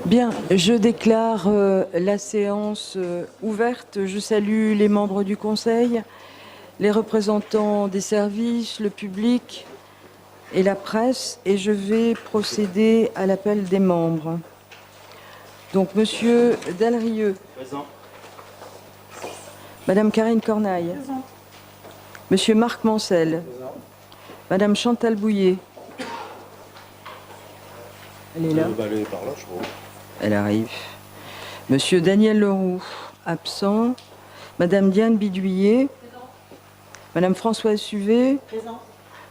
Bien, je déclare la séance ouverte. Je salue les membres du Conseil, les représentants des services, le public et la presse, et je vais procéder à l'appel des membres. Donc, Monsieur Dalrieux. Présent. Madame Karine Cornaille. Présent. Monsieur Marc Mancel. Présent. Madame Chantal Bouillet. Elle est là. Elle est par là, je crois. Elle arrive. Monsieur Daniel Leroux, absent. Madame Diane Bidouillet. Madame Françoise Suvet. Présent.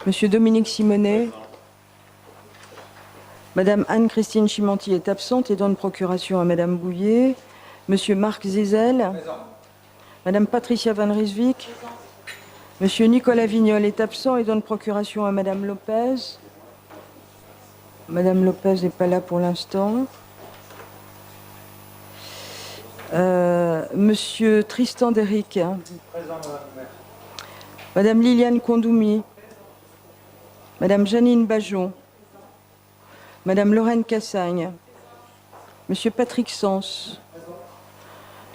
Monsieur Dominique Simonet. Présent. Madame Anne-Christine Chimanti est absente et donne procuration à Madame Bouillet. Monsieur Marc Zézel. Présent. Madame Patricia Van Rijswijk. Monsieur Nicolas Vignol est absent et donne procuration à Madame Lopez. Madame Lopez n'est pas là pour l'instant. Monsieur Tristan Derrick. Présent, Madame la maire. Madame Liliane Kondoumi. Madame Janine Bajon. Madame Lorraine Cassagne. Monsieur Patrick Sens.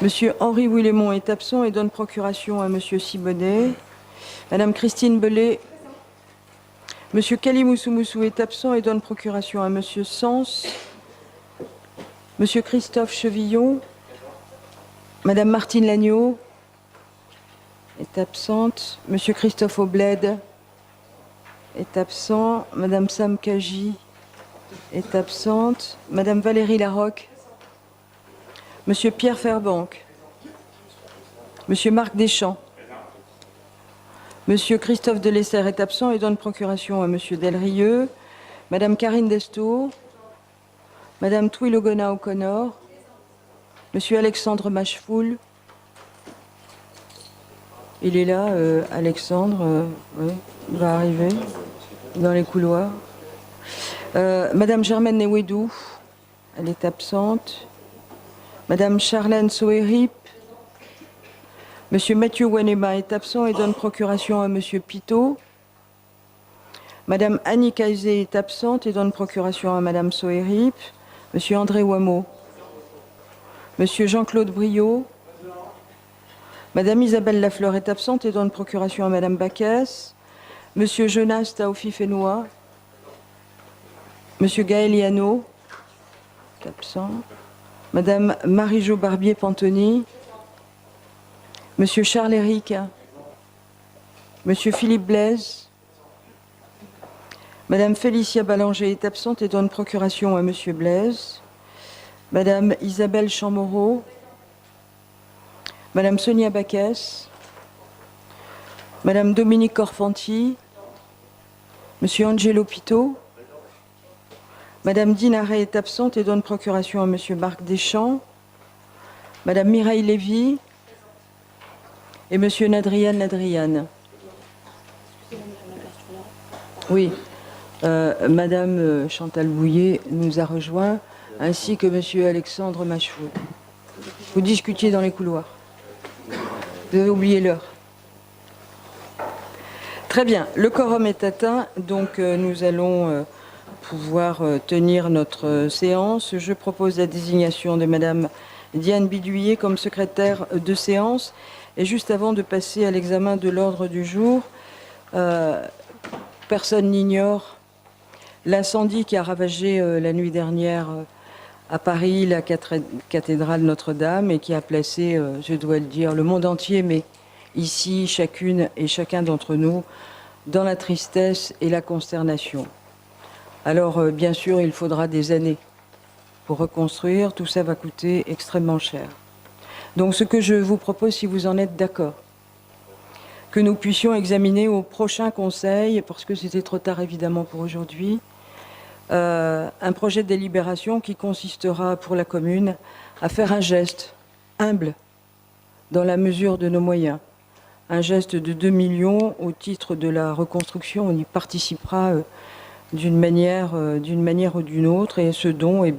Monsieur Henri Willemont est absent et donne procuration à Monsieur Simonet. Madame Christine Bellet. Monsieur Kalimoussou est absent et donne procuration à Monsieur Sens. Monsieur Christophe Chevillon. Madame Martine Lagneau est absente. Monsieur Christophe Aubled est absent. Madame Sam Kaji est absente. Madame Valérie Larocque. Monsieur Pierre Fairbank. Monsieur Marc Deschamps. Monsieur Christophe Delessert est absent et donne procuration à Monsieur Delrieux. Madame Karine Destour. Madame Twilogona O'Connor. Monsieur Alexandre Machefoul. Il est là, Alexandre. Oui, il va arriver dans les couloirs. Madame Germaine Newedou, elle est absente. Madame Charlène Soerip. Monsieur Mathieu Wanema est absent et donne procuration à Monsieur Pitot. Madame Annie Kaizé est absente et donne procuration à Madame Soerip. Monsieur André Wameau. Monsieur Jean-Claude Briot. Madame Isabelle Lafleur est absente et donne procuration à Madame Bacchès. Monsieur Jonas Taofi-Fénois. Monsieur Gaël Liano est absent. Madame Marie-Jo Barbier-Pantoni. Monsieur Charles-Éric. Monsieur Philippe Blaise. Madame Félicia Ballanger est absente et donne procuration à Monsieur Blaise. Madame Isabelle Chamorro. Madame Sonia Bacchès. Madame Dominique Corfanti. Monsieur Angelo Pitot. Madame Dinaret est absente et donne procuration à Monsieur Marc Deschamps. Madame Mireille Lévy. Et Monsieur Nadrian Nadrian. Oui, Madame Chantal Bouillet nous a rejoints, ainsi que Monsieur Alexandre Machefoul. Vous discutiez dans les couloirs. Vous avez oublié l'heure. Très bien, le quorum est atteint, donc nous allons pouvoir tenir notre séance. Je propose la désignation de Madame Diane Bidouillet comme secrétaire de séance. Et juste avant de passer à l'examen de l'ordre du jour, personne n'ignore l'incendie qui a ravagé la nuit dernière à Paris, la cathédrale Notre-Dame, et qui a placé, je dois le dire, le monde entier, mais ici, chacune et chacun d'entre nous, dans la tristesse et la consternation. Alors, bien sûr, il faudra des années pour reconstruire. Tout ça va coûter extrêmement cher. Donc, ce que je vous propose, si vous en êtes d'accord, que nous puissions examiner au prochain Conseil, parce que c'était trop tard évidemment pour aujourd'hui, un projet de délibération qui consistera pour la commune à faire un geste humble dans la mesure de nos moyens. Un geste de 2 millions au titre de la reconstruction. On y participera d'une manière ou d'une autre, et ce don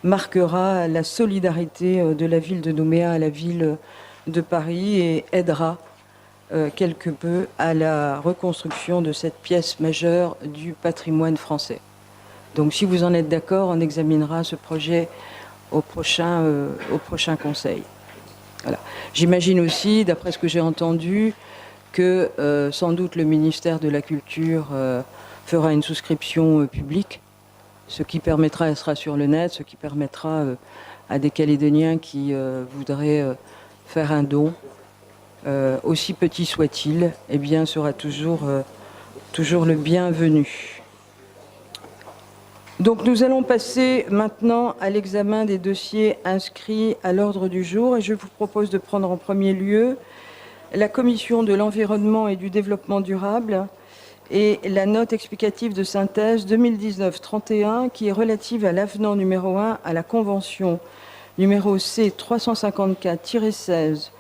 marquera la solidarité de la ville de Nouméa à la ville de Paris et aidera quelque peu à la reconstruction de cette pièce majeure du patrimoine français. Donc si vous en êtes d'accord, on examinera ce projet au prochain Conseil. Voilà. J'imagine aussi, d'après ce que j'ai entendu, que sans doute le ministère de la Culture fera une souscription publique, ce qui permettra, elle sera sur le net, ce qui permettra à des Calédoniens qui voudraient faire un don, aussi petit soit-il, eh bien, sera toujours le bienvenu. Donc nous allons passer maintenant à l'examen des dossiers inscrits à l'ordre du jour et je vous propose de prendre en premier lieu la Commission de l'Environnement et du Développement durable et la note explicative de synthèse 2019-31 qui est relative à l'avenant numéro 1 à la Convention numéro C354-16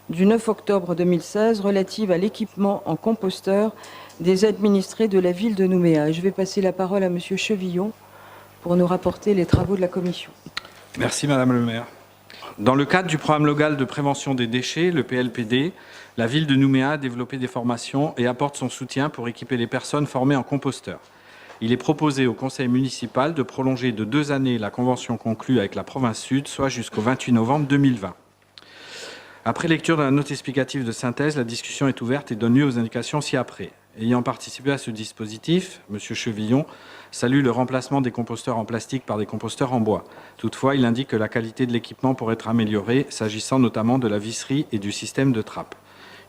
du 9 octobre 2016 relative à l'équipement en composteur des administrés de la ville de Nouméa. Je vais passer la parole à Monsieur Chevillon pour nous rapporter les travaux de la Commission. Merci Madame le maire. Dans le cadre du programme local de prévention des déchets, le PLPD, la ville de Nouméa a développé des formations et apporte son soutien pour équiper les personnes formées en composteurs. Il est proposé au conseil municipal de prolonger de 2 années la convention conclue avec la province Sud, soit jusqu'au 28 novembre 2020. Après lecture de la note explicative de synthèse, la discussion est ouverte et donne lieu aux indications ci-après. Ayant participé à ce dispositif, M. Chevillon salue le remplacement des composteurs en plastique par des composteurs en bois. Toutefois, il indique que la qualité de l'équipement pourrait être améliorée, s'agissant notamment de la visserie et du système de trappe.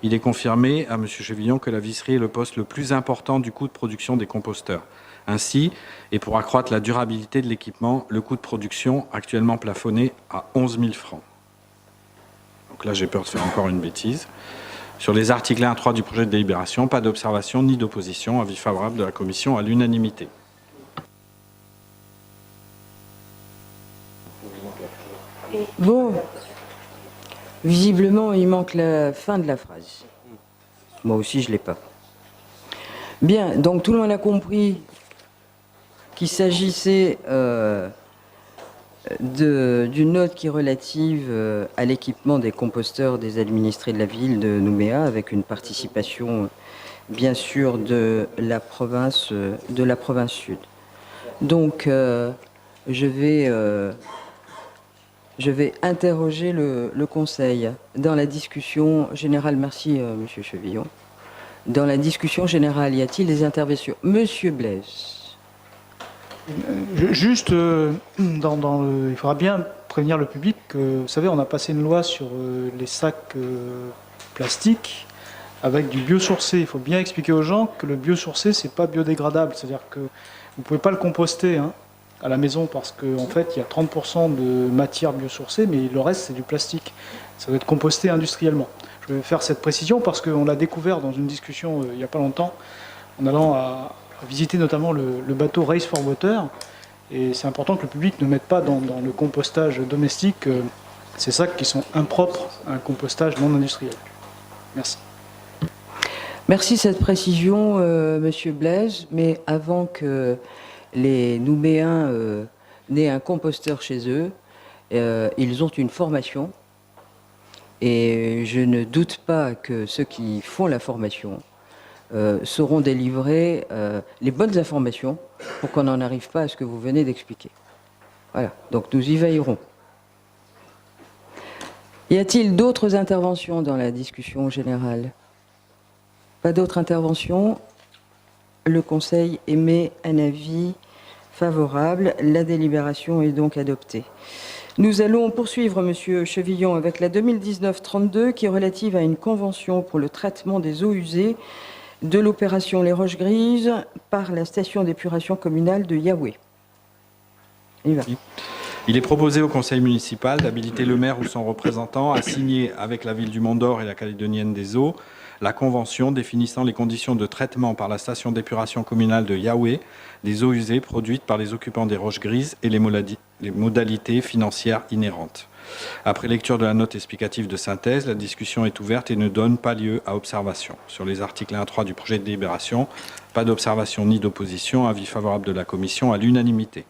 Il est confirmé à M. Chevillon que la visserie est le poste le plus important du coût de production des composteurs. Ainsi, et pour accroître la durabilité de l'équipement, le coût de production actuellement plafonné à 11 000 francs. Donc là, j'ai peur de faire encore une bêtise. Sur les articles 1 à 3 du projet de délibération, pas d'observation ni d'opposition. Avis favorable de la Commission à l'unanimité. Bon, visiblement, il manque la fin de la phrase. Moi aussi, je ne l'ai pas. Bien, donc tout le monde a compris qu'il s'agissait d'une note qui est relative à l'équipement des composteurs des administrés de la ville de Nouméa, avec une participation, bien sûr, de la province Sud. Donc, je vais interroger le Conseil dans la discussion générale. Merci, Monsieur Chevillon. Dans la discussion générale, y a-t-il des interventions? Monsieur Blaise. Juste, il faudra bien prévenir le public que, vous savez, on a passé une loi sur les sacs plastiques avec du biosourcé. Il faut bien expliquer aux gens que le biosourcé, c'est pas biodégradable. C'est-à-dire que vous ne pouvez pas le composter à la maison parce qu'en fait, il y a 30% de matière biosourcée, mais le reste, c'est du plastique. Ça doit être composté industriellement. Je vais faire cette précision parce qu'on l'a découvert dans une discussion il n'y a pas longtemps, en allant à visiter notamment le bateau Race for Water. Et c'est important que le public ne mette pas dans le compostage domestique ces sacs qui sont impropres à un compostage non industriel. Merci. Merci de cette précision, Monsieur Blaise. Mais avant que les Nouméens n'aient un composteur chez eux, ils ont une formation. Et je ne doute pas que ceux qui font la formation sauront délivrer les bonnes informations pour qu'on n'en arrive pas à ce que vous venez d'expliquer. Voilà, donc nous y veillerons. Y a-t-il d'autres interventions dans la discussion générale? Pas d'autres interventions? Le Conseil émet un avis favorable. La délibération est donc adoptée. Nous allons poursuivre, Monsieur Chevillon, avec la 2019-32 qui est relative à une convention pour le traitement des eaux usées de l'opération Les Roches Grises par la station d'épuration communale de Yahweh. Il est proposé au conseil municipal d'habiliter le maire ou son représentant à signer avec la ville du Mont-d'Or et la Calédonienne des Eaux la convention définissant les conditions de traitement par la station d'épuration communale de Yahweh des eaux usées produites par les occupants des Roches Grises et les modalités financières inhérentes. Après lecture de la note explicative de synthèse, la discussion est ouverte et ne donne pas lieu à observation. Sur les articles 1 à 3 du projet de délibération, pas d'observation ni d'opposition, avis favorable de la Commission à l'unanimité.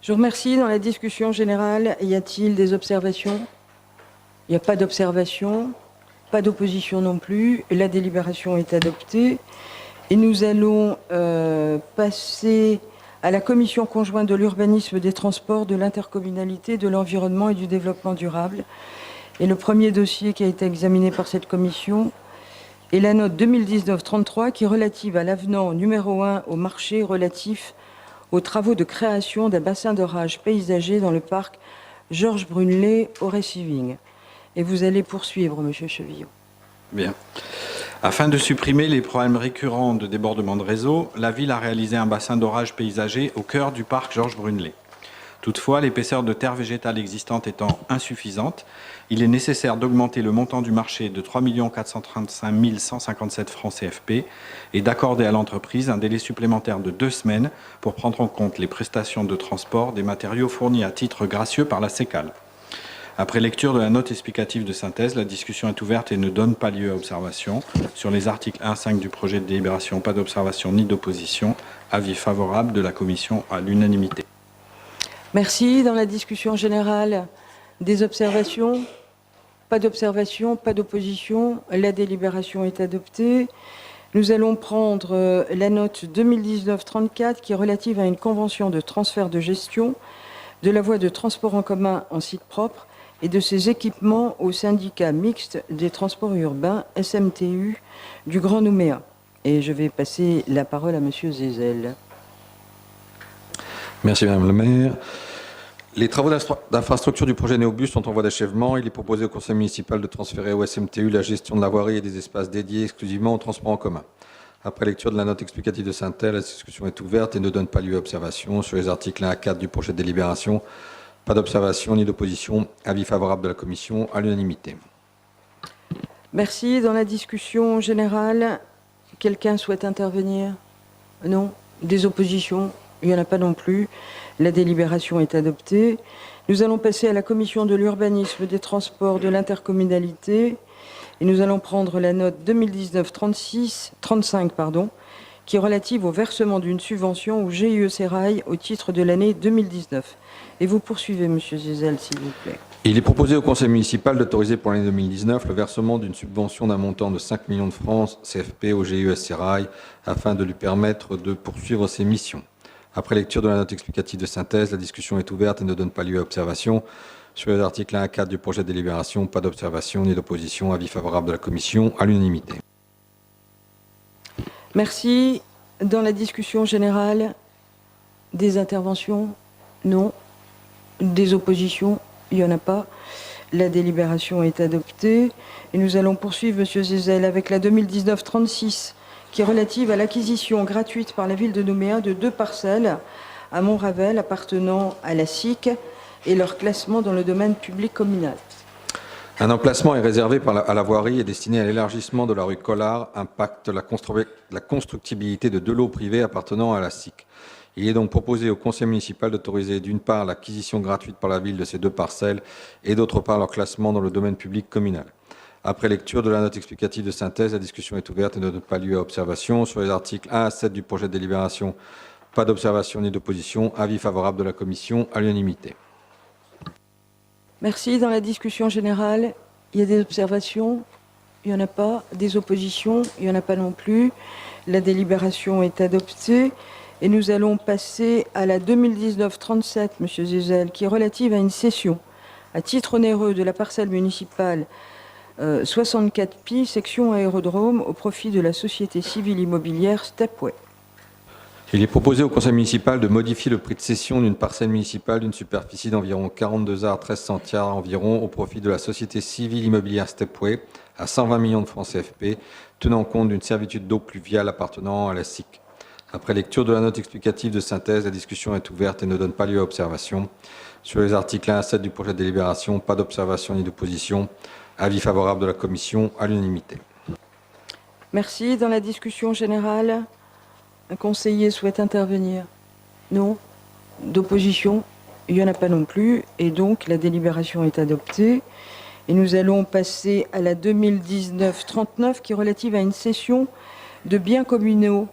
Je vous remercie. Dans la discussion générale, y a-t-il des observations? Il n'y a pas d'observation, pas d'opposition non plus. La délibération est adoptée. Et nous allons passer à la Commission conjointe de l'urbanisme, des transports, de l'intercommunalité, de l'environnement et du développement durable. Et le premier dossier qui a été examiné par cette commission est la note 2019-33 qui est relative à l'avenant numéro 1 au marché relatif aux travaux de création d'un bassin d'orage paysager dans le parc Georges Brunelé au Réciving. Et vous allez poursuivre, Monsieur Chevillot. Bien. Afin de supprimer les problèmes récurrents de débordement de réseau, la ville a réalisé un bassin d'orage paysager au cœur du parc Georges Brunelé. Toutefois, l'épaisseur de terre végétale existante étant insuffisante, il est nécessaire d'augmenter le montant du marché de 3 435 157 francs CFP et d'accorder à l'entreprise un délai supplémentaire de 2 semaines pour prendre en compte les prestations de transport des matériaux fournis à titre gracieux par la CECAL. Après lecture de la note explicative de synthèse, la discussion est ouverte et ne donne pas lieu à observation. Sur les articles 1-5 du projet de délibération, pas d'observation ni d'opposition. Avis favorable de la commission à l'unanimité. Merci. Dans la discussion générale, des observations? Pas d'observation, pas d'opposition. La délibération est adoptée. Nous allons prendre la note 2019-34 qui est relative à une convention de transfert de gestion de la voie de transport en commun en site propre et de ses équipements au syndicat mixte des transports urbains, SMTU, du Grand Nouméa. Et je vais passer la parole à Monsieur Zézel. Merci Madame le maire. Les travaux d'infrastructure du projet Néobus sont en voie d'achèvement. Il est proposé au conseil municipal de transférer au SMTU la gestion de la voirie et des espaces dédiés exclusivement au transport en commun. Après lecture de la note explicative de synthèse, la discussion est ouverte et ne donne pas lieu à observation. Sur les articles 1 à 4 du projet de délibération, pas d'observation ni d'opposition. Avis favorable de la commission à l'unanimité. Merci. Dans la discussion générale, quelqu'un souhaite intervenir? Non? Des oppositions? Il n'y en a pas non plus. La délibération est adoptée. Nous allons passer à la commission de l'urbanisme, des transports, de l'intercommunalité. Et nous allons prendre la note 2019-35, qui est relative au versement d'une subvention au GIE Sérail au titre de l'année 2019. Et vous poursuivez, Monsieur Zézel, s'il vous plaît. Il est proposé au conseil municipal d'autoriser pour l'année 2019 le versement d'une subvention d'un montant de 5 millions de francs CFP au GIE Sérail afin de lui permettre de poursuivre ses missions. Après lecture de la note explicative de synthèse, la discussion est ouverte et ne donne pas lieu à observation. Sur les articles 1 à 4 du projet de délibération, pas d'observation ni d'opposition. Avis favorable de la commission à l'unanimité. Merci. Dans la discussion générale, des interventions? Non. Des oppositions? Il n'y en a pas. La délibération est adoptée. Et nous allons poursuivre, Monsieur Zézel, avec la 2019-36, qui est relative à l'acquisition gratuite par la ville de Nouméa de 2 parcelles à Montravel appartenant à la SIC et leur classement dans le domaine public communal. Un emplacement est réservé à la voirie et destiné à l'élargissement de la rue Collard, impacte la constructibilité de 2 lots privés appartenant à la SIC. Il est donc proposé au conseil municipal d'autoriser d'une part l'acquisition gratuite par la ville de ces 2 parcelles et d'autre part leur classement dans le domaine public communal. Après lecture de la note explicative de synthèse, la discussion est ouverte et ne donne pas lieu à observation. Sur les articles 1 à 7 du projet de délibération, pas d'observation ni d'opposition. Avis favorable de la commission à l'unanimité. Merci. Dans la discussion générale, il y a des observations? Il n'y en a pas. Des oppositions? Il n'y en a pas non plus. La délibération est adoptée. Et nous allons passer à la 2019-37, Monsieur Zézel, qui est relative à une cession à titre onéreux de la parcelle municipale 64 Pi, section aérodrome, au profit de la société civile immobilière Stepway. Il est proposé au conseil municipal de modifier le prix de cession d'une parcelle municipale d'une superficie d'environ 42 arts 13 centiares environ au profit de la société civile immobilière Stepway à 120 millions de francs CFP, tenant compte d'une servitude d'eau pluviale appartenant à la SIC. Après lecture de la note explicative de synthèse, la discussion est ouverte et ne donne pas lieu à observation. Sur les articles 1 à 7 du projet de délibération, pas d'observation ni d'opposition. Avis favorable de la commission à l'unanimité. Merci. Dans la discussion générale, un conseiller souhaite intervenir? Non. D'opposition? Il n'y en a pas non plus. Et donc, la délibération est adoptée. Et nous allons passer à la 2019-39, qui est relative à une cession de biens communaux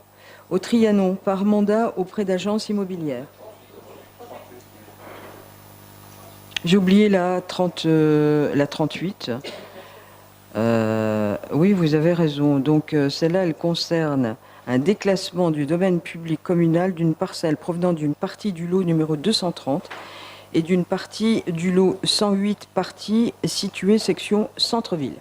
au Trianon par mandat auprès d'agences immobilières. J'ai oublié la 38. Oui, vous avez raison. Donc celle-là, elle concerne un déclassement du domaine public communal d'une parcelle provenant d'une partie du lot numéro 230 et d'une partie du lot 108 parties située section centre-ville.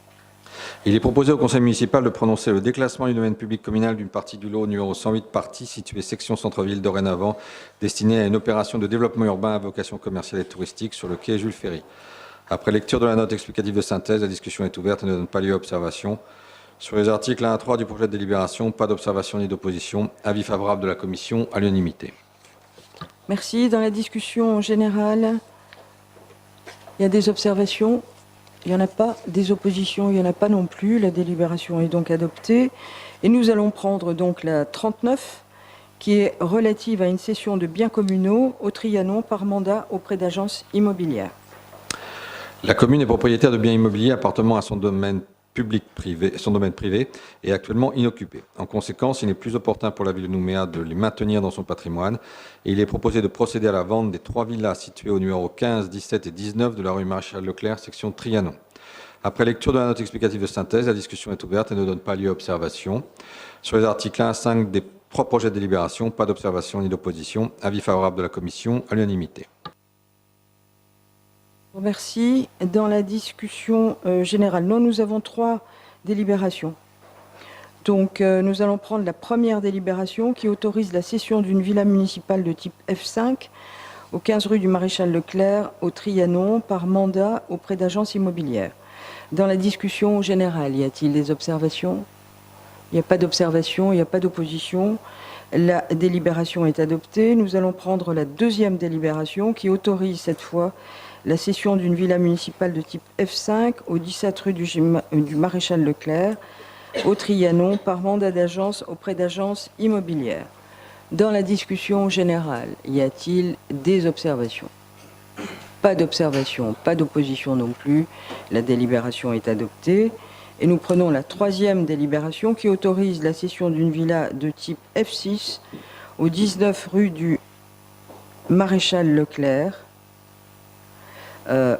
Il est proposé au conseil municipal de prononcer le déclassement du domaine public communal d'une partie du lot numéro 108 parties située section centre-ville dorénavant, destinée à une opération de développement urbain à vocation commerciale et touristique sur le quai Jules Ferry. Après lecture de la note explicative de synthèse, la discussion est ouverte et ne donne pas lieu à observation. Sur les articles 1 à 3 du projet de délibération, pas d'observation ni d'opposition. Avis favorable de la commission à l'unanimité. Merci. Dans la discussion générale, il y a des observations? Il n'y en a pas. Des oppositions? Il n'y en a pas non plus. La délibération est donc adoptée. Et nous allons prendre donc la 39, qui est relative à une cession de biens communaux au Trianon par mandat auprès d'agences immobilières. La commune est propriétaire de biens immobiliers appartenant à son domaine privé est actuellement inoccupé. En conséquence, il n'est plus opportun pour la ville de Nouméa de les maintenir dans son patrimoine et il est proposé de procéder à la vente des 3 villas situées au numéro 15, 17 et 19 de la rue Maréchal Leclerc, section Trianon. Après lecture de la note explicative de synthèse, la discussion est ouverte et ne donne pas lieu à observation. Sur les articles 1 à 5 des 3 projets de délibération, pas d'observation ni d'opposition. Avis favorable de la commission à l'unanimité. Merci. Dans la discussion générale, nous avons 3 délibérations. Donc, nous allons prendre la première délibération qui autorise la cession d'une villa municipale de type F5 au 15 rue du Maréchal Leclerc, au Trianon, par mandat auprès d'agences immobilières. Dans la discussion générale, y a-t-il des observations? Il n'y a pas d'observation, il n'y a pas d'opposition. La délibération est adoptée. Nous allons prendre la deuxième délibération qui autorise cette fois la cession d'une villa municipale de type F5 au 17 rue du Maréchal Leclerc, au Trianon, par mandat d'agence auprès d'agences immobilières. Dans la discussion générale, y a-t-il des observations? Pas d'observation, pas d'opposition non plus. La délibération est adoptée. Et nous prenons la troisième délibération qui autorise la cession d'une villa de type F6 au 19 rue du Maréchal Leclerc,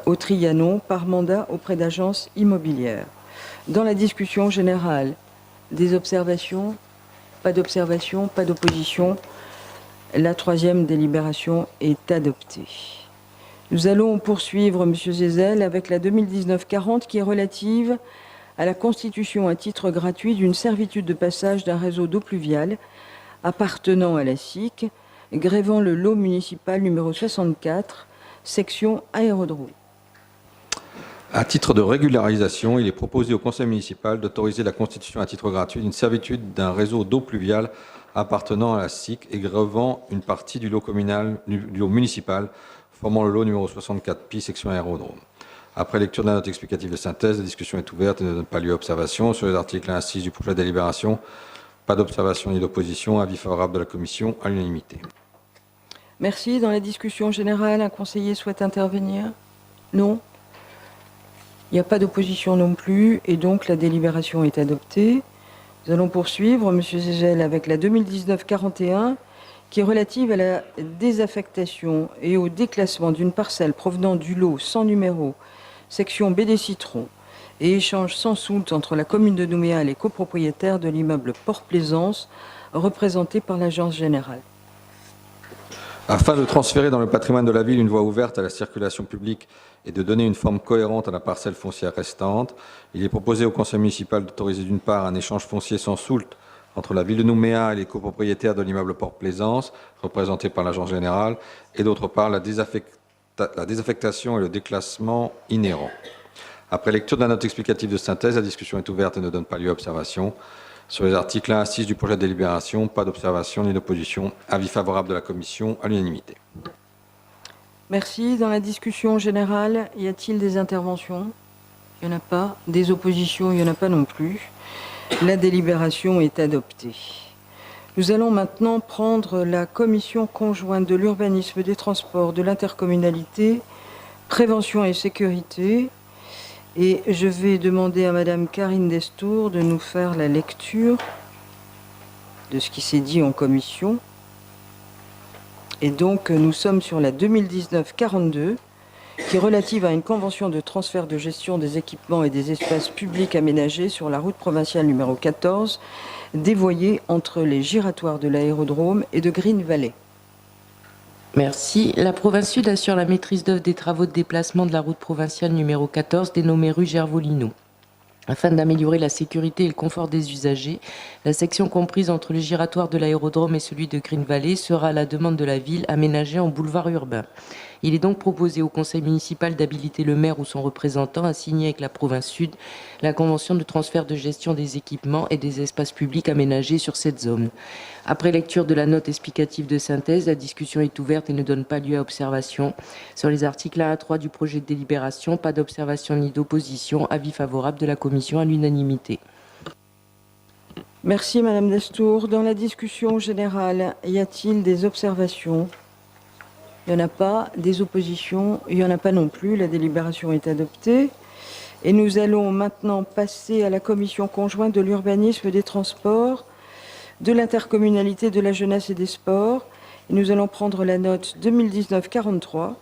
au Trianon, par mandat auprès d'agences immobilières. Dans la discussion générale, des observations? Pas d'observation, pas d'opposition. La troisième délibération est adoptée. Nous allons poursuivre, M. Zézel, avec la 2019-40 qui est relative à la constitution à titre gratuit d'une servitude de passage d'un réseau d'eau pluviale appartenant à la SIC, grevant le lot municipal numéro 64, section aérodrome. À titre de régularisation, il est proposé au conseil municipal d'autoriser la constitution à titre gratuit d'une servitude d'un réseau d'eau pluviale appartenant à la SIC et grevant une partie du lot municipal formant le lot numéro 64 pi, section aérodrome. Après lecture de la note explicative de synthèse, la discussion est ouverte et ne donne pas lieu à observation. Sur les articles 1 à 6 du projet de délibération, pas d'observation ni d'opposition. Avis favorable de la commission à l'unanimité. Merci. Dans la discussion générale, un conseiller souhaite intervenir? Non? Il n'y a pas d'opposition non plus, et donc la délibération est adoptée. Nous allons poursuivre, M. Zégel, avec la 2019-41, qui est relative à la désaffectation et au déclassement d'une parcelle provenant du lot sans numéro, section Baie des Citrons, et échange sans soute entre la commune de Nouméa et les copropriétaires de l'immeuble Port-Plaisance, représenté par l'Agence générale. Afin de transférer dans le patrimoine de la ville une voie ouverte à la circulation publique et de donner une forme cohérente à la parcelle foncière restante, il est proposé au conseil municipal d'autoriser d'une part un échange foncier sans soult entre la ville de Nouméa et les copropriétaires de l'immeuble Port-Plaisance, représentés par l'agence générale, et d'autre part la désaffectation et le déclassement inhérent. Après lecture de la note explicative de synthèse, la discussion est ouverte et ne donne pas lieu à observation. Sur les articles 1 à 6 du projet de délibération, pas d'observation ni d'opposition. Avis favorable de la commission à l'unanimité. Merci. Dans la discussion générale, y a-t-il des interventions? Il n'y en a pas. Des oppositions? Il n'y en a pas non plus. La délibération est adoptée. Nous allons maintenant prendre la commission conjointe de l'urbanisme, des transports, de l'intercommunalité, prévention et sécurité. Et je vais demander à Madame Karine Destour de nous faire la lecture de ce qui s'est dit en commission. Et donc, nous sommes sur la 2019-42, qui est relative à une convention de transfert de gestion des équipements et des espaces publics aménagés sur la route provinciale numéro 14, dévoyé entre les giratoires de l'aérodrome et de Green Valley. Merci. La province Sud assure la maîtrise d'œuvre des travaux de déplacement de la route provinciale numéro 14, dénommée rue Gervolino. Afin d'améliorer la sécurité et le confort des usagers, la section comprise entre le giratoire de l'aérodrome et celui de Green Valley sera, à la demande de la ville, aménagée en boulevard urbain. Il est donc proposé au conseil municipal d'habiliter le maire ou son représentant à signer avec la province Sud la convention de transfert de gestion des équipements et des espaces publics aménagés sur cette zone. Après lecture de la note explicative de synthèse, la discussion est ouverte et ne donne pas lieu à observation. Sur les articles 1 à 3 du projet de délibération, pas d'observation ni d'opposition, avis favorable de la commission à l'unanimité. Merci Madame Destour. Dans la discussion générale, y a-t-il des observations? Il n'y en a pas. Des oppositions? Il n'y en a pas non plus. La délibération est adoptée. Et nous allons maintenant passer à la commission conjointe de l'urbanisme, des transports, de l'intercommunalité, de la jeunesse et des sports. Et nous allons prendre la note 2019-43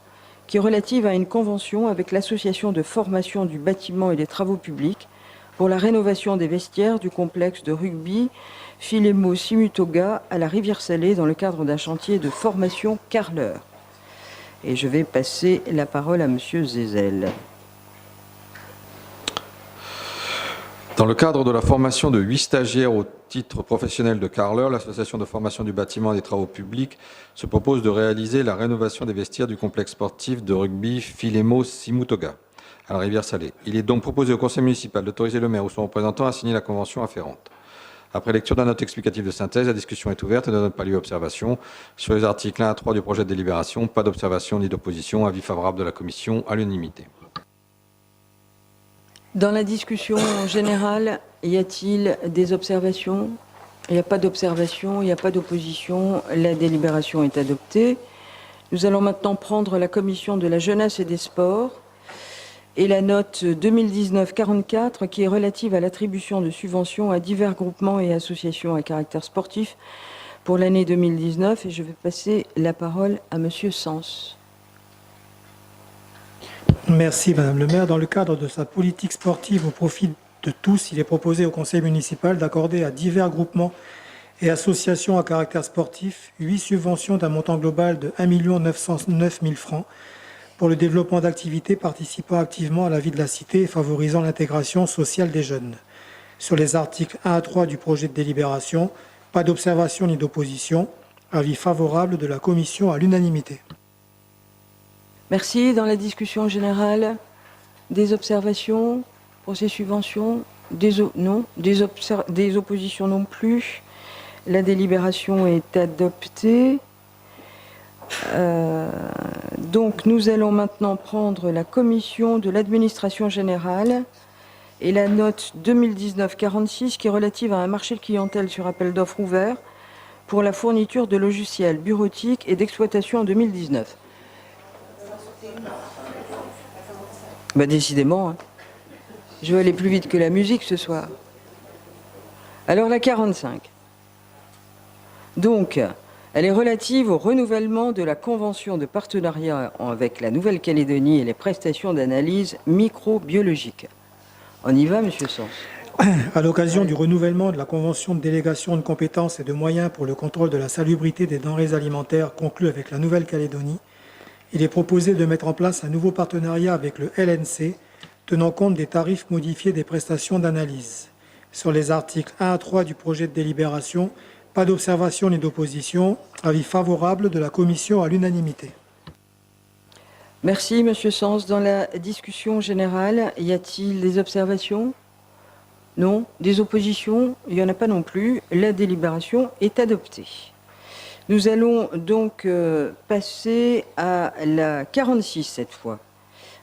qui est relative à une convention avec l'association de formation du bâtiment et des travaux publics pour la rénovation des vestiaires du complexe de rugby Filemo-Simutoga à la Rivière-Salée dans le cadre d'un chantier de formation carreleur. Et je vais passer la parole à Monsieur Zézel. Dans le cadre de la formation de 8 stagiaires au titre professionnel de carreleur, l'association de formation du bâtiment et des travaux publics se propose de réaliser la rénovation des vestiaires du complexe sportif de rugby Filemo-Simutoga à la Rivière-Salée. Il est donc proposé au conseil municipal d'autoriser le maire ou son représentant à signer la convention afférente. Après lecture de la note explicative de synthèse, la discussion est ouverte et ne donne pas lieu à observation. Sur les articles 1 à 3 du projet de délibération, pas d'observation ni d'opposition. Avis favorable de la commission à l'unanimité. Dans la discussion générale, y a-t-il des observations? Il n'y a pas d'observation, il n'y a pas d'opposition. La délibération est adoptée. Nous allons maintenant prendre la commission de la jeunesse et des sports et la note 2019-44 qui est relative à l'attribution de subventions à divers groupements et associations à caractère sportif pour l'année 2019. Et je vais passer la parole à Monsieur Sens. Merci Madame le maire. Dans le cadre de sa politique sportive au profit de tous, il est proposé au conseil municipal d'accorder à divers groupements et associations à caractère sportif 8 subventions d'un montant global de 1 909 000 francs pour le développement d'activités participant activement à la vie de la cité et favorisant l'intégration sociale des jeunes. Sur les articles 1 à 3 du projet de délibération, pas d'observation ni d'opposition. Avis favorable de la commission à l'unanimité. Merci. Dans la discussion générale, des observations pour ces subventions? Non. Des oppositions non plus. La délibération est adoptée. Donc nous allons maintenant prendre la commission de l'administration générale et la note 2019-46 qui est relative à un marché de clientèle sur appel d'offres ouvert pour la fourniture de logiciels bureautiques et d'exploitation en 2019. Décidément, hein. Je vais aller plus vite que la musique ce soir. Alors la 45. Donc, elle est relative au renouvellement de la convention de partenariat avec la Nouvelle-Calédonie et les prestations d'analyse microbiologique. On y va, Monsieur Sens? À l'occasion du renouvellement de la convention de délégation de compétences et de moyens pour le contrôle de la salubrité des denrées alimentaires conclue avec la Nouvelle-Calédonie, il est proposé de mettre en place un nouveau partenariat avec le LNC, tenant compte des tarifs modifiés des prestations d'analyse. Sur les articles 1 à 3 du projet de délibération, pas d'observation ni d'opposition. Avis favorable de la commission à l'unanimité. Merci, Monsieur Sens. Dans la discussion générale, y a-t-il des observations? Non. Des oppositions? Il n'y en a pas non plus. La délibération est adoptée. Nous allons donc passer à la 46 cette fois.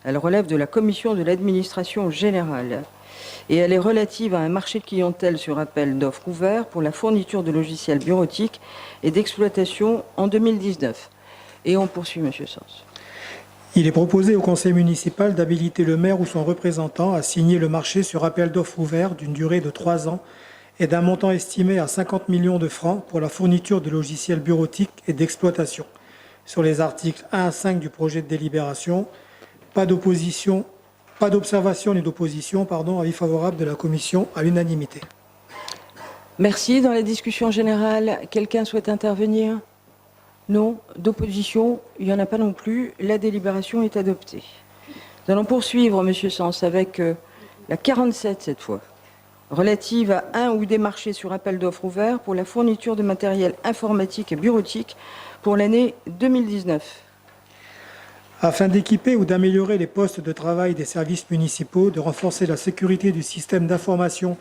Elle relève de la commission de l'administration générale et elle est relative à un marché de clientèle sur appel d'offres ouvert pour la fourniture de logiciels bureautiques et d'exploitation en 2019. Et on poursuit, Monsieur Sens. Il est proposé au conseil municipal d'habiliter le maire ou son représentant à signer le marché sur appel d'offres ouvert d'une durée de 3 ans et d'un montant estimé à 50 millions de francs pour la fourniture de logiciels bureautiques et d'exploitation. Sur les articles 1 à 5 du projet de délibération, pas d'observation ni d'opposition, avis favorable de la commission à l'unanimité. Merci. Dans la discussion générale, quelqu'un souhaite intervenir? Non. D'opposition? Il n'y en a pas non plus. La délibération est adoptée. Nous allons poursuivre, Monsieur Sens, avec la 47 cette fois, relative à un ou des marchés sur appel d'offres ouverts pour la fourniture de matériel informatique et bureautique pour l'année 2019. Afin d'équiper ou d'améliorer les postes de travail des services municipaux, de renforcer la sécurité du système d'information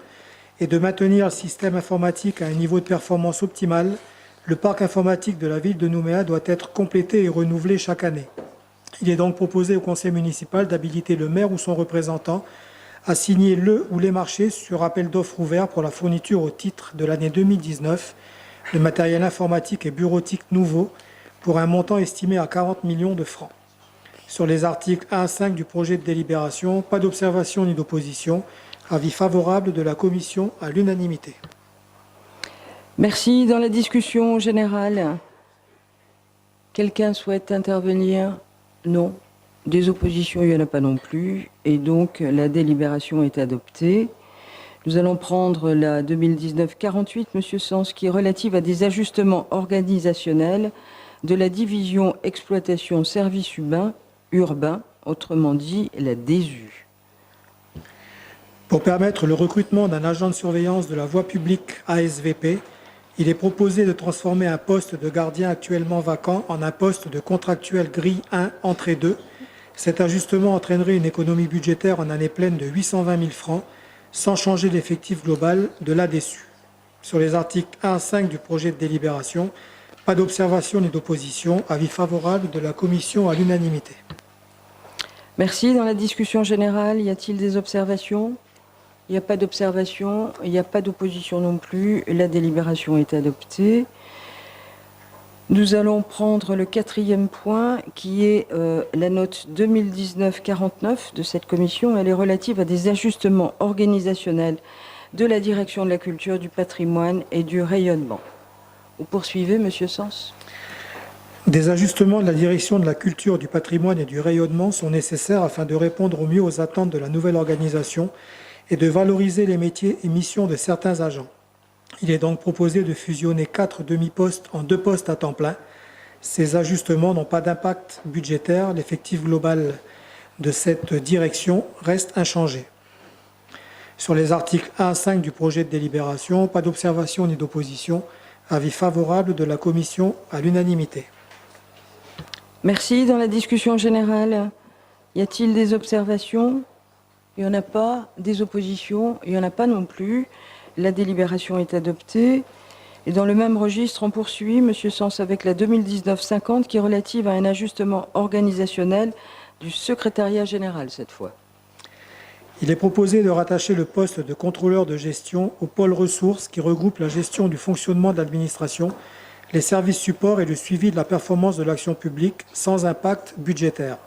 et de maintenir le système informatique à un niveau de performance optimal, le parc informatique de la ville de Nouméa doit être complété et renouvelé chaque année. Il est donc proposé au conseil municipal d'habiliter le maire ou son représentant à signer le ou les marchés sur appel d'offres ouverts pour la fourniture au titre de l'année 2019 de matériel informatique et bureautique nouveau pour un montant estimé à 40 millions de francs. Sur les articles 1 à 5 du projet de délibération, pas d'observation ni d'opposition. Avis favorable de la commission à l'unanimité. Merci. Dans la discussion générale, quelqu'un souhaite intervenir? Non. Des oppositions, il n'y en a pas non plus. Et donc, la délibération est adoptée. Nous allons prendre la 2019-48, Monsieur Sens, qui est relative à des ajustements organisationnels de la division exploitation services urbains, autrement dit la DESU. Pour permettre le recrutement d'un agent de surveillance de la voie publique ASVP, il est proposé de transformer un poste de gardien actuellement vacant en un poste de contractuel grille 1, entrée 2. Cet ajustement entraînerait une économie budgétaire en année pleine de 820 000 francs, sans changer l'effectif global de la DESU. Sur les articles 1 à 5 du projet de délibération, pas d'observation ni d'opposition. Avis favorable de la commission à l'unanimité. Merci. Dans la discussion générale, y a-t-il des observations? Il n'y a pas d'observation, il n'y a pas d'opposition non plus. La délibération est adoptée. Nous allons prendre le 4e point, qui est la note 2019-49 de cette commission. Elle est relative à des ajustements organisationnels de la direction de la culture, du patrimoine et du rayonnement. Vous poursuivez, Monsieur Sens? Des ajustements de la direction de la culture, du patrimoine et du rayonnement sont nécessaires afin de répondre au mieux aux attentes de la nouvelle organisation et de valoriser les métiers et missions de certains agents. Il est donc proposé de fusionner 4 demi-postes en 2 postes à temps plein. Ces ajustements n'ont pas d'impact budgétaire. L'effectif global de cette direction reste inchangé. Sur les articles 1 à 5 du projet de délibération, pas d'observation ni d'opposition. Avis favorable de la commission à l'unanimité. Merci. Dans la discussion générale, y a-t-il des observations? Il n'y en a pas. Des oppositions? Il n'y en a pas non plus. La délibération est adoptée. Et dans le même registre, on poursuit, Monsieur Sens, avec la 2019-50 qui est relative à un ajustement organisationnel du secrétariat général cette fois. Il est proposé de rattacher le poste de contrôleur de gestion au pôle ressources qui regroupe la gestion du fonctionnement de l'administration, les services supports et le suivi de la performance de l'action publique sans impact budgétaire.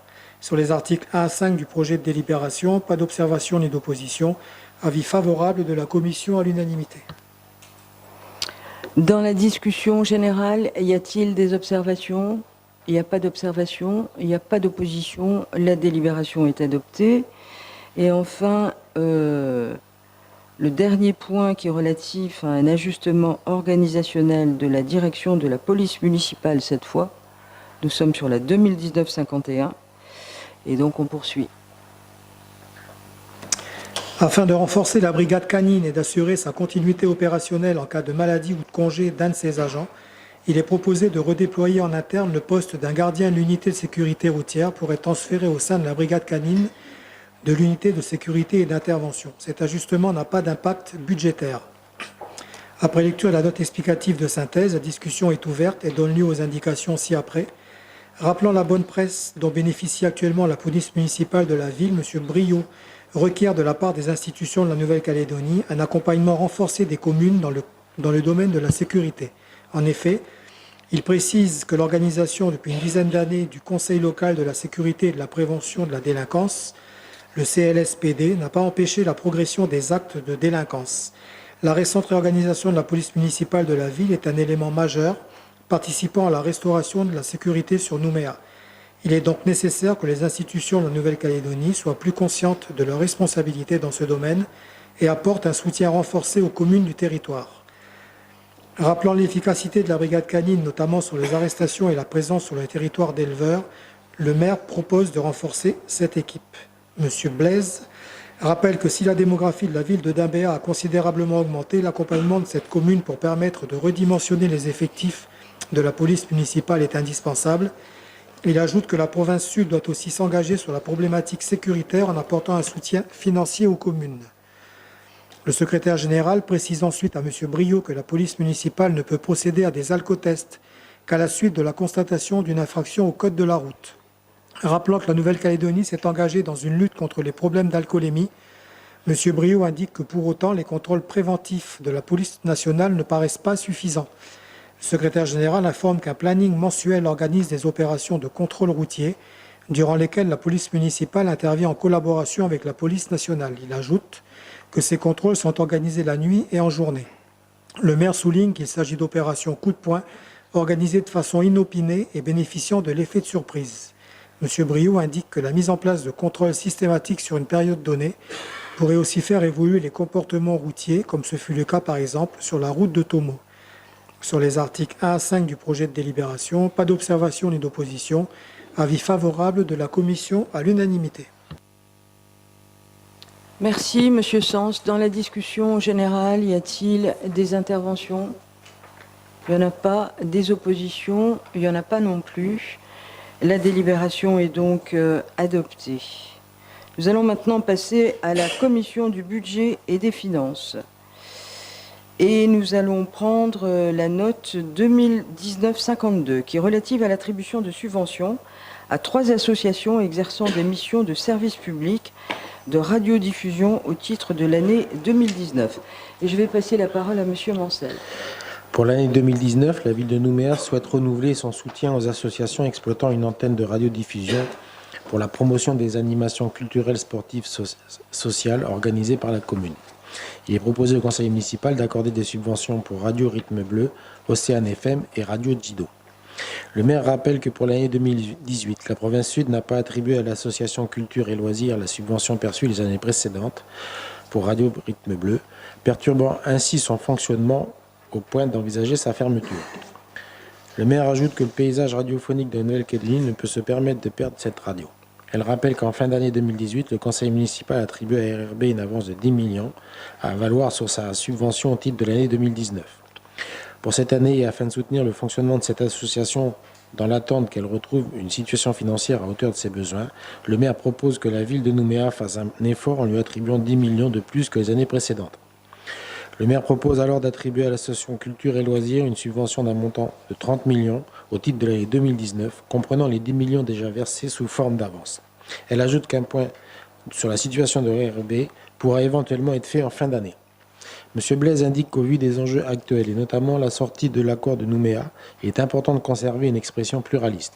Sur les articles 1 à 5 du projet de délibération, pas d'observation ni d'opposition. Avis favorable de la commission à l'unanimité. Dans la discussion générale, y a-t-il des observations? Il n'y a pas d'observation, il n'y a pas d'opposition. La délibération est adoptée. Et enfin, le dernier point qui est relatif à un ajustement organisationnel de la direction de la police municipale cette fois. Nous sommes sur la 2019-51. Et donc on poursuit. Afin de renforcer la brigade canine et d'assurer sa continuité opérationnelle en cas de maladie ou de congé d'un de ses agents, il est proposé de redéployer en interne le poste d'un gardien de l'unité de sécurité routière pour être transféré au sein de la brigade canine de l'unité de sécurité et d'intervention. Cet ajustement n'a pas d'impact budgétaire. Après lecture de la note explicative de synthèse, la discussion est ouverte et donne lieu aux indications ci-après. Rappelant la bonne presse dont bénéficie actuellement la police municipale de la ville, M. Briot requiert de la part des institutions de la Nouvelle-Calédonie un accompagnement renforcé des communes dans le domaine de la sécurité. En effet, il précise que l'organisation depuis une dizaine d'années du Conseil local de la sécurité et de la prévention de la délinquance, le CLSPD, n'a pas empêché la progression des actes de délinquance. La récente réorganisation de la police municipale de la ville est un élément majeur participant à la restauration de la sécurité sur Nouméa. Il est donc nécessaire que les institutions de la Nouvelle-Calédonie soient plus conscientes de leurs responsabilités dans ce domaine et apportent un soutien renforcé aux communes du territoire. Rappelant l'efficacité de la brigade canine, notamment sur les arrestations et la présence sur le territoire d'éleveurs, le maire propose de renforcer cette équipe. Monsieur Blaise rappelle que si la démographie de la ville de Dimbéa a considérablement augmenté, l'accompagnement de cette commune pour permettre de redimensionner les effectifs de la police municipale est indispensable. Il ajoute que la province sud doit aussi s'engager sur la problématique sécuritaire en apportant un soutien financier aux communes. Le secrétaire général précise ensuite à M. Briot que la police municipale ne peut procéder à des alcotests qu'à la suite de la constatation d'une infraction au code de la route. Rappelant que la Nouvelle-Calédonie s'est engagée dans une lutte contre les problèmes d'alcoolémie, M. Briot indique que pour autant, les contrôles préventifs de la police nationale ne paraissent pas suffisants. Le secrétaire général informe qu'un planning mensuel organise des opérations de contrôle routier, durant lesquelles la police municipale intervient en collaboration avec la police nationale. Il ajoute que ces contrôles sont organisés la nuit et en journée. Le maire souligne qu'il s'agit d'opérations coup de poing, organisées de façon inopinée et bénéficiant de l'effet de surprise. M. Briot indique que la mise en place de contrôles systématiques sur une période donnée pourrait aussi faire évoluer les comportements routiers, comme ce fut le cas par exemple sur la route de Tomo. Sur les articles 1 à 5 du projet de délibération, pas d'observation ni d'opposition, avis favorable de la commission à l'unanimité. Merci, Monsieur Sens. Dans la discussion générale, y a-t-il des interventions? Il n'y en a pas. Des oppositions? Il n'y en a pas non plus. La délibération est donc adoptée. Nous allons maintenant passer à la commission du budget et des finances. Et nous allons prendre la note 2019-52 qui est relative à l'attribution de subventions à 3 associations exerçant des missions de service public de radiodiffusion au titre de l'année 2019. Et je vais passer la parole à Monsieur Mancel. Pour l'année 2019, la ville de Nouméa souhaite renouveler son soutien aux associations exploitant une antenne de radiodiffusion pour la promotion des animations culturelles, sportives, sociales organisées par la commune. Il est proposé au conseil municipal d'accorder des subventions pour Radio Rythme Bleu, Océane FM et Radio Jido. Le maire rappelle que pour l'année 2018, la province sud n'a pas attribué à l'association Culture et Loisirs la subvention perçue les années précédentes pour Radio Rythme Bleu, perturbant ainsi son fonctionnement au point d'envisager sa fermeture. Le maire ajoute que le paysage radiophonique de Nouvelle-Calédonie ne peut se permettre de perdre cette radio. Elle rappelle qu'en fin d'année 2018, le conseil municipal a attribué à RRB une avance de 10 millions à valoir sur sa subvention au titre de l'année 2019. Pour cette année, et afin de soutenir le fonctionnement de cette association dans l'attente qu'elle retrouve une situation financière à hauteur de ses besoins, le maire propose que la ville de Nouméa fasse un effort en lui attribuant 10 millions de plus que les années précédentes. Le maire propose alors d'attribuer à l'association Culture et Loisirs une subvention d'un montant de 30 millions au titre de l'année 2019, comprenant les 10 millions déjà versés sous forme d'avance. Elle ajoute qu'un point sur la situation de RRB pourra éventuellement être fait en fin d'année. M. Blaise indique qu'au vu des enjeux actuels, et notamment la sortie de l'accord de Nouméa, il est important de conserver une expression pluraliste.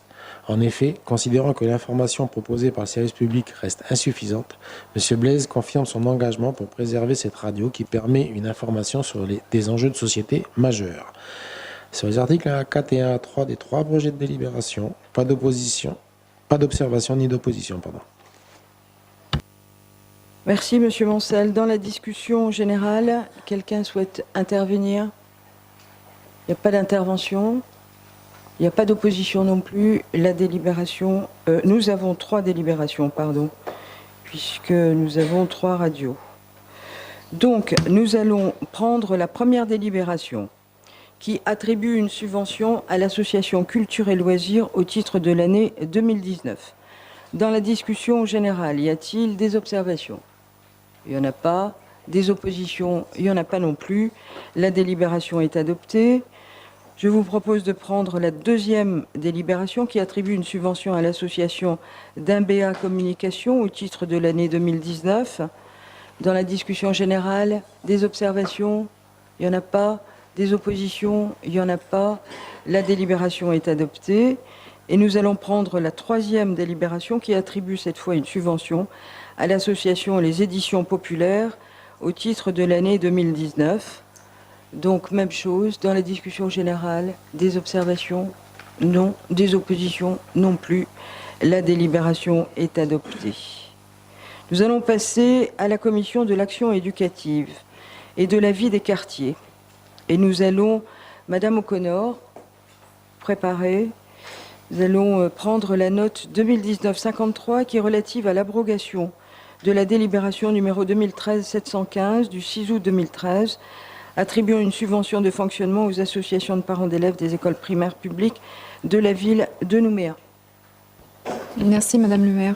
En effet, considérant que l'information proposée par le service public reste insuffisante, M. Blaise confirme son engagement pour préserver cette radio qui permet une information sur des enjeux de société majeurs. Sur les articles 1 à 4 et 1 à 3 des 3 projets de délibération, pas d'observation ni d'opposition. Merci, Monsieur Mancel. Dans la discussion générale, quelqu'un souhaite intervenir? Il n'y a pas d'intervention. Il n'y a pas d'opposition non plus. La délibération... nous avons 3 délibérations, pardon, puisque nous avons 3 radios. Donc, nous allons prendre la première délibération qui attribue une subvention à l'association Culture et Loisirs au titre de l'année 2019. Dans la discussion générale, y a-t-il des observations? Il n'y en a pas. Des oppositions? Il n'y en a pas non plus. La délibération est adoptée. Je vous propose de prendre la deuxième délibération qui attribue une subvention à l'association Dimbéa Communication au titre de l'année 2019. Dans la discussion générale, des observations? Il n'y en a pas. Des oppositions? Il n'y en a pas. La délibération est adoptée. Et nous allons prendre la troisième délibération qui attribue cette fois une subvention à l'association Les Éditions Populaires au titre de l'année 2019. Donc, même chose, dans la discussion générale, des observations? Non. Des oppositions? Non plus. La délibération est adoptée. Nous allons passer à la commission de l'action éducative et de la vie des quartiers. Et nous allons Madame O'Connor, préparée. Nous allons prendre la note 2019-53 qui est relative à l'abrogation de la délibération numéro 2013-715 du 6 août 2013, attribuant une subvention de fonctionnement aux associations de parents d'élèves des écoles primaires publiques de la ville de Nouméa. Merci Madame le maire.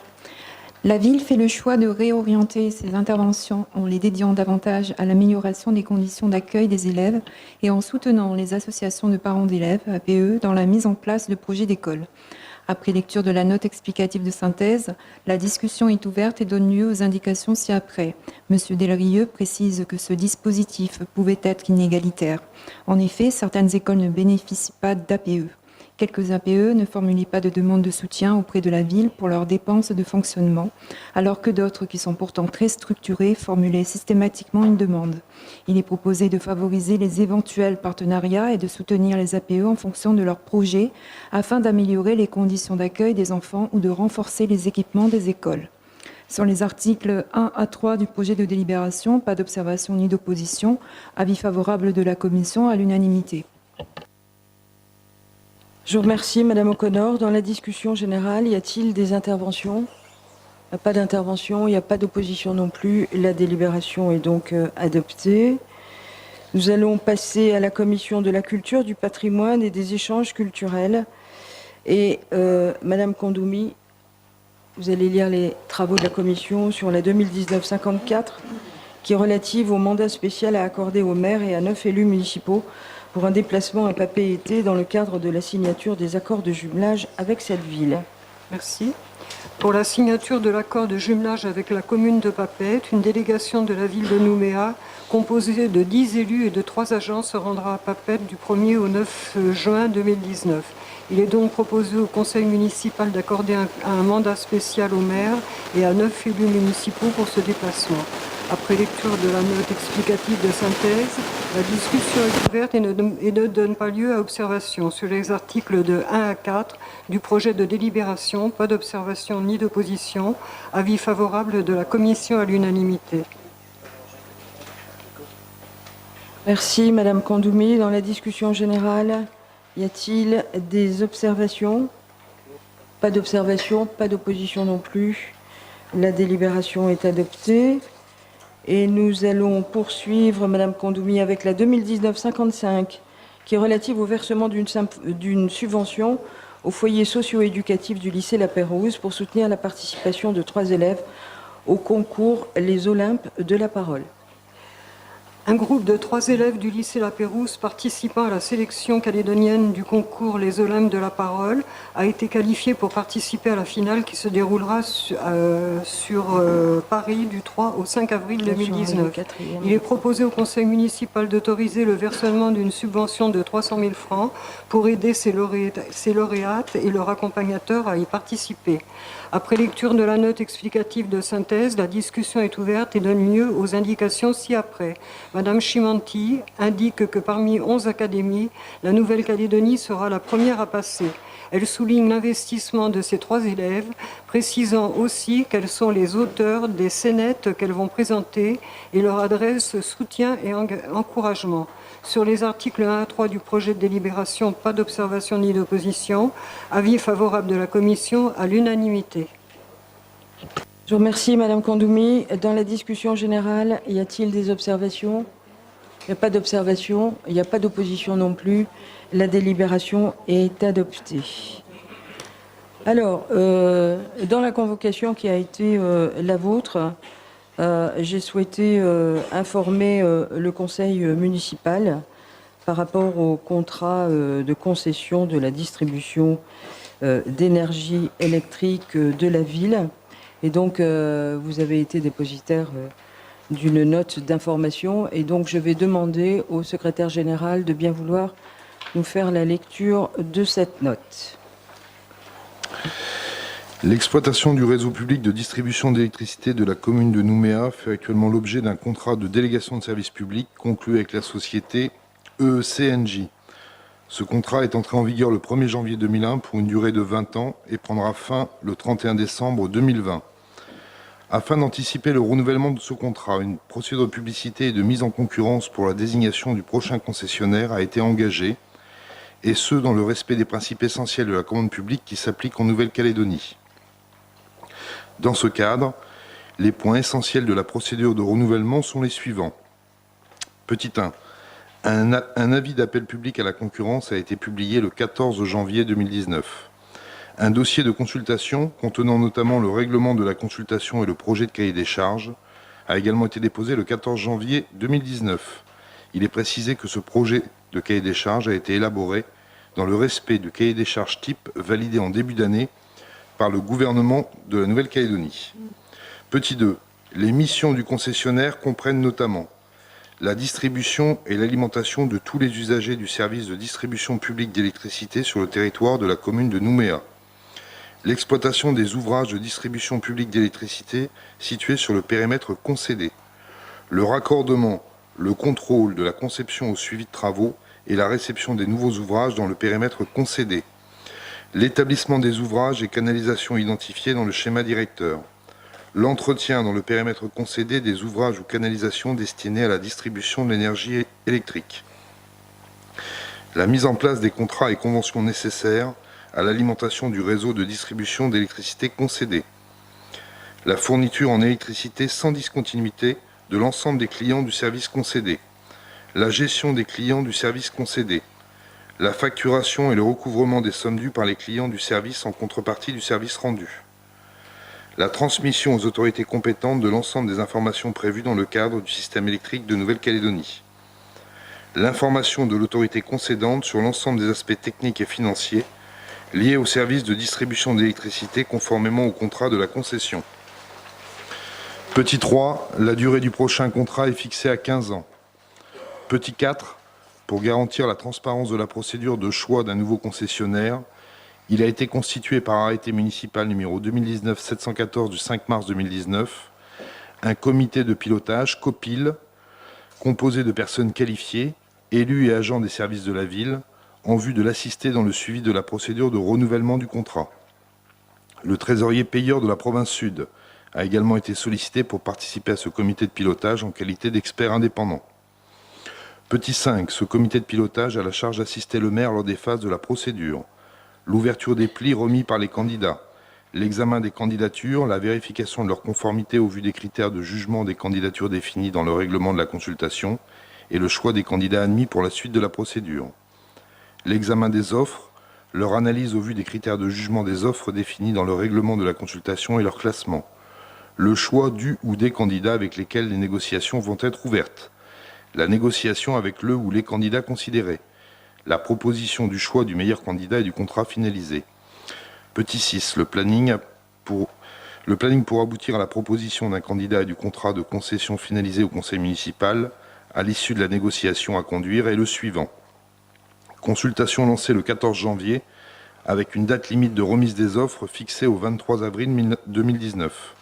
La ville fait le choix de réorienter ses interventions en les dédiant davantage à l'amélioration des conditions d'accueil des élèves et en soutenant les associations de parents d'élèves, APE, dans la mise en place de projets d'école. Après lecture de la note explicative de synthèse, la discussion est ouverte et donne lieu aux indications ci-après. Monsieur Delrieux précise que ce dispositif pouvait être inégalitaire. En effet, certaines écoles ne bénéficient pas d'APE. Quelques APE ne formulaient pas de demande de soutien auprès de la ville pour leurs dépenses de fonctionnement, alors que d'autres, qui sont pourtant très structurées, formulaient systématiquement une demande. Il est proposé de favoriser les éventuels partenariats et de soutenir les APE en fonction de leurs projets, afin d'améliorer les conditions d'accueil des enfants ou de renforcer les équipements des écoles. Sur les articles 1 à 3 du projet de délibération, pas d'observation ni d'opposition, avis favorable de la commission à l'unanimité. Je vous remercie, Madame O'Connor. Dans la discussion générale, y a-t-il des interventions ? Il n'y a pas d'intervention, il n'y a pas d'opposition non plus. La délibération est donc adoptée. Nous allons passer à la commission de la culture, du patrimoine et des échanges culturels. Et Madame Kondoumi, vous allez lire les travaux de la commission sur la 2019-54, qui est relative au mandat spécial à accorder aux maires et à 9 élus municipaux pour un déplacement à Papeete dans le cadre de la signature des accords de jumelage avec cette ville. Merci. Pour la signature de l'accord de jumelage avec la commune de Papeete, une délégation de la ville de Nouméa, composée de 10 élus et de 3 agents, se rendra à Papeete du 1er au 9 juin 2019. Il est donc proposé au conseil municipal d'accorder un mandat spécial aux maires et à 9 élus municipaux pour ce déplacement. Après lecture de la note explicative de synthèse, la discussion est ouverte et ne donne pas lieu à observation. Sur les articles de 1 à 4 du projet de délibération, pas d'observation ni d'opposition. Avis favorable de la commission à l'unanimité. Merci, Madame Kondoumi. Dans la discussion générale, y a-t-il des observations ? Pas d'observation, pas d'opposition non plus. La délibération est adoptée. Et nous allons poursuivre, Madame Kondoumi, avec la 2019-55, qui est relative au versement d'une subvention au foyer socio-éducatif du lycée La Pérouse pour soutenir la participation de 3 élèves au concours Les Olympes de la Parole. Un groupe de 3 élèves du lycée La Pérouse participant à la sélection calédonienne du concours Les Olympes de la Parole a été qualifié pour participer à la finale qui se déroulera sur Paris du 3 au 5 avril 2019. Il est proposé au conseil municipal d'autoriser le versement d'une subvention de 300 000 francs pour aider ces lauréates et leur accompagnateur à y participer. Après lecture de la note explicative de synthèse, la discussion est ouverte et donne lieu aux indications ci-après. Madame Chimanti indique que parmi 11 académies, la Nouvelle-Calédonie sera la première à passer. Elle souligne l'investissement de ces 3 élèves, précisant aussi quels sont les auteurs des scénettes qu'elles vont présenter et leur adresse soutien et encouragement. Sur les articles 1 à 3 du projet de délibération, pas d'observation ni d'opposition. Avis favorable de la commission à l'unanimité. Je vous remercie, Madame Kondoumi. Dans la discussion générale, y a-t-il des observations ? Il n'y a pas d'observation, il n'y a pas d'opposition non plus. La délibération est adoptée. Alors, dans la convocation qui a été la vôtre, j'ai souhaité informer le conseil municipal par rapport au contrat de concession de la distribution d'énergie électrique de la ville. Et donc, vous avez été dépositaire d'une note d'information. Et donc, je vais demander au secrétaire général de bien vouloir nous faire la lecture de cette note. L'exploitation du réseau public de distribution d'électricité de la commune de Nouméa fait actuellement l'objet d'un contrat de délégation de service public conclu avec la société EECNJ. Ce contrat est entré en vigueur le 1er janvier 2001 pour une durée de 20 ans et prendra fin le 31 décembre 2020. Afin d'anticiper le renouvellement de ce contrat, une procédure de publicité et de mise en concurrence pour la désignation du prochain concessionnaire a été engagée, et ce, dans le respect des principes essentiels de la commande publique qui s'appliquent en Nouvelle-Calédonie. Dans ce cadre, les points essentiels de la procédure de renouvellement sont les suivants. Petit 1. Un avis d'appel public à la concurrence a été publié le 14 janvier 2019. Un dossier de consultation, contenant notamment le règlement de la consultation et le projet de cahier des charges, a également été déposé le 14 janvier 2019. Il est précisé que ce projet de cahier des charges a été élaboré dans le respect du cahier des charges type validé en début d'année par le gouvernement de la Nouvelle-Calédonie. Petit 2. Les missions du concessionnaire comprennent notamment la distribution et l'alimentation de tous les usagers du service de distribution publique d'électricité sur le territoire de la commune de Nouméa, l'exploitation des ouvrages de distribution publique d'électricité situés sur le périmètre concédé, le raccordement, le contrôle de la conception au suivi de travaux et la réception des nouveaux ouvrages dans le périmètre concédé, l'établissement des ouvrages et canalisations identifiés dans le schéma directeur, l'entretien dans le périmètre concédé des ouvrages ou canalisations destinés à la distribution de l'énergie électrique, la mise en place des contrats et conventions nécessaires à l'alimentation du réseau de distribution d'électricité concédé, la fourniture en électricité sans discontinuité de l'ensemble des clients du service concédé, la gestion des clients du service concédé, la facturation et le recouvrement des sommes dues par les clients du service en contrepartie du service rendu, la transmission aux autorités compétentes de l'ensemble des informations prévues dans le cadre du système électrique de Nouvelle-Calédonie, l'information de l'autorité concédante sur l'ensemble des aspects techniques et financiers liés au service de distribution d'électricité conformément au contrat de la concession. Petit 3, la durée du prochain contrat est fixée à 15 ans. Petit 4, pour garantir la transparence de la procédure de choix d'un nouveau concessionnaire, il a été constitué par arrêté municipal numéro 2019-714 du 5 mars 2019 un comité de pilotage, COPIL, composé de personnes qualifiées, élus et agents des services de la ville, en vue de l'assister dans le suivi de la procédure de renouvellement du contrat. Le trésorier payeur de la province Sud a également été sollicité pour participer à ce comité de pilotage en qualité d'expert indépendant. Petit 5, ce comité de pilotage a la charge d'assister le maire lors des phases de la procédure, l'ouverture des plis remis par les candidats, l'examen des candidatures, la vérification de leur conformité au vu des critères de jugement des candidatures définis dans le règlement de la consultation et le choix des candidats admis pour la suite de la procédure, l'examen des offres, leur analyse au vu des critères de jugement des offres définis dans le règlement de la consultation et leur classement, le choix du ou des candidats avec lesquels les négociations vont être ouvertes, la négociation avec le ou les candidats considérés, la proposition du choix du meilleur candidat et du contrat finalisé. Petit 6, le planning pour aboutir à la proposition d'un candidat et du contrat de concession finalisé au conseil municipal à l'issue de la négociation à conduire est le suivant. Consultation lancée le 14 janvier avec une date limite de remise des offres fixée au 23 avril 2019.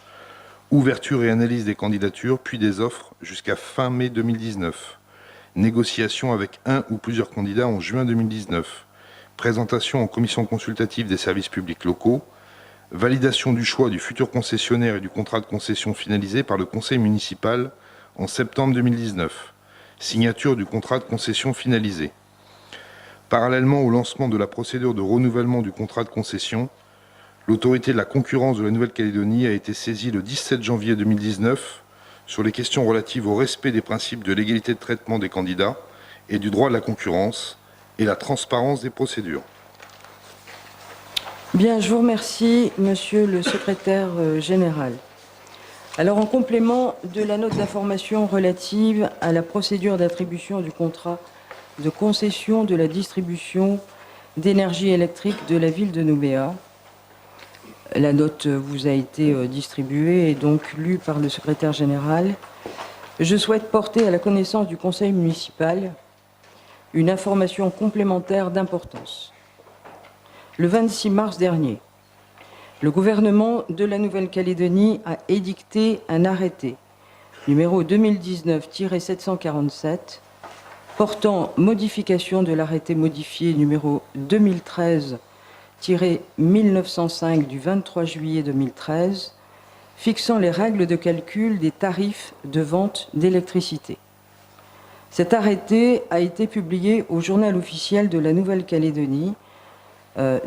Ouverture et analyse des candidatures puis des offres jusqu'à fin mai 2019. Négociation avec un ou plusieurs candidats en juin 2019. Présentation en commission consultative des services publics locaux. Validation du choix du futur concessionnaire et du contrat de concession finalisé par le conseil municipal en septembre 2019. Signature du contrat de concession finalisé. Parallèlement au lancement de la procédure de renouvellement du contrat de concession, l'autorité de la concurrence de la Nouvelle-Calédonie a été saisie le 17 janvier 2019 sur les questions relatives au respect des principes de l'égalité de traitement des candidats et du droit de la concurrence et la transparence des procédures. Bien, je vous remercie, monsieur le secrétaire général. Alors, en complément de la note d'information relative à la procédure d'attribution du contrat de concession de la distribution d'énergie électrique de la ville de Nouméa, la note vous a été distribuée et donc lue par le secrétaire général. Je souhaite porter à la connaissance du conseil municipal une information complémentaire d'importance. Le 26 mars dernier, le gouvernement de la Nouvelle-Calédonie a édicté un arrêté numéro 2019-747 portant modification de l'arrêté modifié numéro 2013-1905 du 23 juillet 2013 fixant les règles de calcul des tarifs de vente d'électricité. Cet arrêté a été publié au Journal officiel de la Nouvelle-Calédonie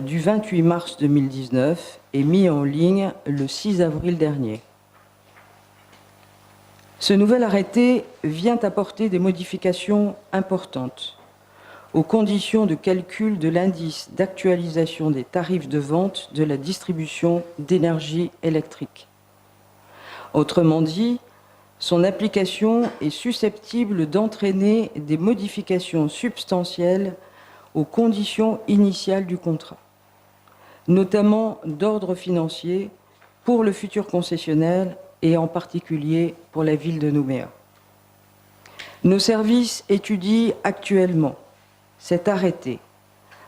du 28 mars 2019 et mis en ligne le 6 avril dernier. Ce nouvel arrêté vient apporter des modifications importantes aux conditions de calcul de l'indice d'actualisation des tarifs de vente de la distribution d'énergie électrique. Autrement dit, son application est susceptible d'entraîner des modifications substantielles aux conditions initiales du contrat, notamment d'ordre financier pour le futur concessionnaire et en particulier pour la ville de Nouméa. Nos services étudient actuellement cet arrêté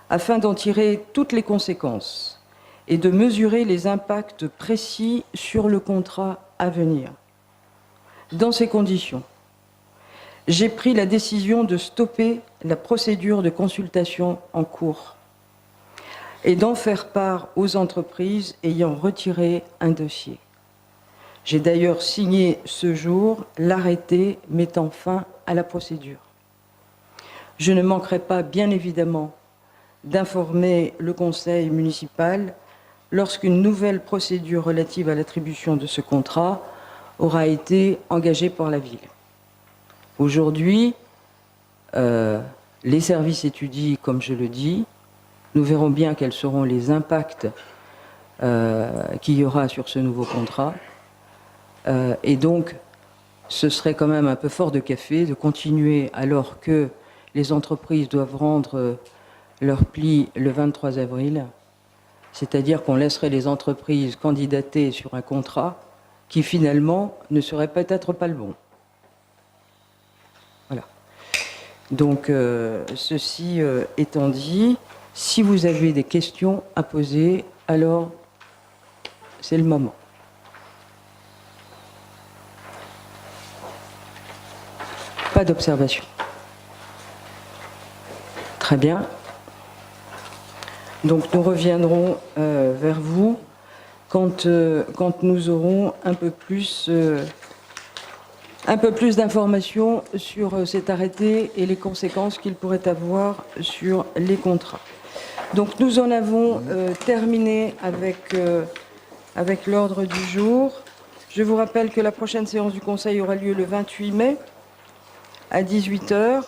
afin d'en tirer toutes les conséquences et de mesurer les impacts précis sur le contrat à venir. Dans ces conditions, j'ai pris la décision de stopper la procédure de consultation en cours et d'en faire part aux entreprises ayant retiré un dossier. J'ai d'ailleurs signé ce jour l'arrêté mettant fin à la procédure. Je ne manquerai pas, bien évidemment, d'informer le conseil municipal lorsqu'une nouvelle procédure relative à l'attribution de ce contrat aura été engagée par la ville. Aujourd'hui, les services étudient, comme je le dis. Nous verrons bien quels seront les impacts qu'il y aura sur ce nouveau contrat. Et donc, ce serait quand même un peu fort de café de continuer alors que les entreprises doivent rendre leur pli le 23 avril. C'est-à-dire qu'on laisserait les entreprises candidater sur un contrat qui finalement ne serait peut-être pas le bon. Voilà. Donc, ceci étant dit, si vous avez des questions à poser, alors c'est le moment. Pas d'observation. Très bien. Donc nous reviendrons vers vous quand nous aurons un peu plus d'informations sur cet arrêté et les conséquences qu'il pourrait avoir sur les contrats. Donc nous en avons terminé avec l'ordre du jour. Je vous rappelle que la prochaine séance du Conseil aura lieu le 28 mai à 18h.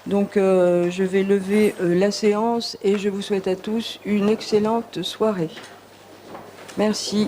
Donc je vais lever la séance et je vous souhaite à tous une excellente soirée. Merci.